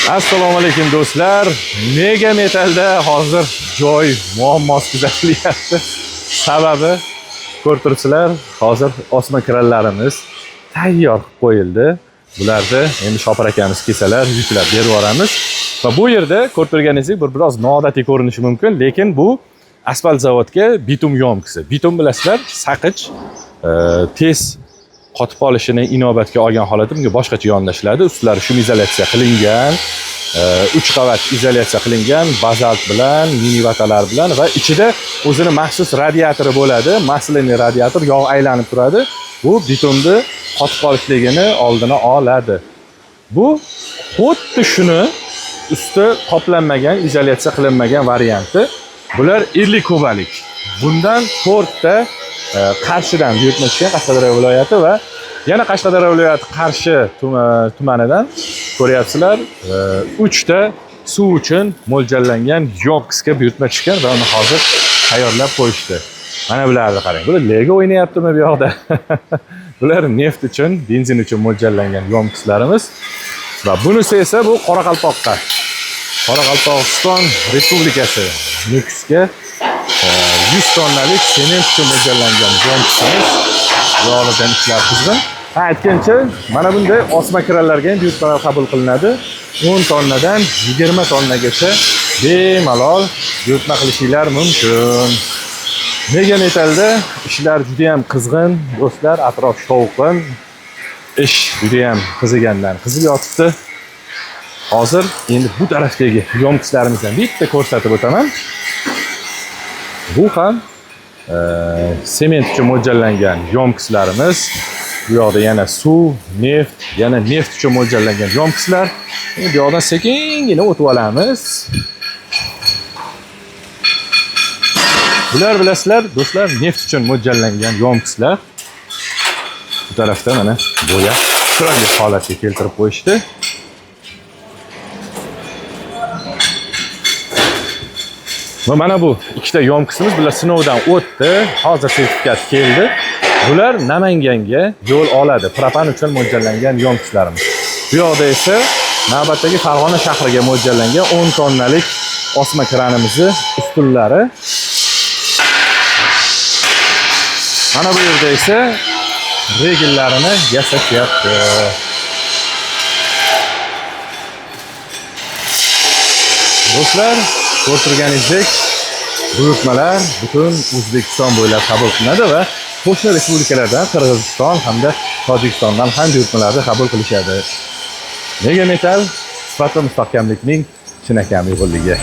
Assalomu alaykum do'stlar. Mega Metalda hozir joy muammosi kuzatilyapti. Sababi ko'rib turibsizlar, hozir osma kranlarimiz tayyor qilib qo'yildi. Bularni endi Shopir akamiz kelsalar yuklab berib yuboramiz. Va bu yerda ko'rib turganingizdek biroz noodatiy ko'rinishi mumkin, lekin bu asfalt zavodga bitum yomkisi. Bitum bilasizlar, saqich tez qotib qolishini inobatga olgan holatda bunga boshqacha yondashiladi. Ustlari shumizolyatsiya qilingan, 3 qavat izolyatsiya qilingan bazalt bilan, mini vatalar bilan va ichida o'zini maxsus radiatori bo'ladi. Maslinli radiator, yog' aylanib turadi. Bu bitumni qotib qolishligini oldini oladi. Bu xuddi shuni usti qoplanmagan, izolyatsiya qilinmagan varianti. Bular 50 kubalik. Bundan 4 ta Qarshidan buyurtma tushgan, Qashqadaryo viloyati va yana Qashqadaryo viloyati Qarshi tumanidan ko'ryapsizlar, 3 ta suv uchun mo'ljallangan yoksga buyurtma tushgan va uni hozir tayyorlab qo'yishdi. Mana bularni qarang. Bular Lego o'ynayaptimi bu yoqda? Bular neft uchun, benzin uchun mo'ljallangan yokslarimiz va bunisi esa bu Qoraqalpoqqa. Qoraqalpog'iston Respublikasi Nukusga 100 tonnalik sement uchun mo'ljallangan yonkisimiz. Yog'idan ishlar qizg'in. Aytgancha, mana bunday osma kranlarga ham buyurtmalar qabul qilinadi. 10 tonnadan 20 tonnagacha bemalol buyurtma qilishinglar mumkin. Mega Metalda ishlar juda ham qizg'in, do'stlar, atrof shovqin. Ish juda ham qizigandan qizib yotibdi. Hozir endi bu tarafdagi yonkislarimizni bitta ko'rsatib o'taman. Bu ham sement uchun mo'ljallangan yonkislarimiz. Bu yoqda yana suv, neft, yana neft uchun mo'ljallangan yonkislar. Endi bu yoqdan sekingina o'tib olamiz. Bular bilasizlar, do'stlar, neft uchun mo'ljallangan yonkislar. Bu tarafda mana bo'ya chiroyli holatga keltirib qo'yishdi. Va mana bu ikkita yonkisimiz, bular sinovdan o'tdi. Hozir sertifikat keldi. Bular Namanganga yo'l oladi. Propan uchun mo'ljallangan yonkislarimiz. Bu yoqda esa navbatdagi Farg'ona shahriga mo'ljallangan 10 tonnalik osma kranimizni ustunlari. Mana bu yerda esa regillarini yasashyapti. Do'stlar, ko'rib turganingizdek, buyurtmalar butun O'zbekiston bo'ylab qabul qilinadi va qo'shni respublikalardan, Qirg'iziston hamda Tojikistondan ham buyurtmalarni qabul qilishadi. Mega Metal sifat va mustahkamlikning chinakam uyg'unligi.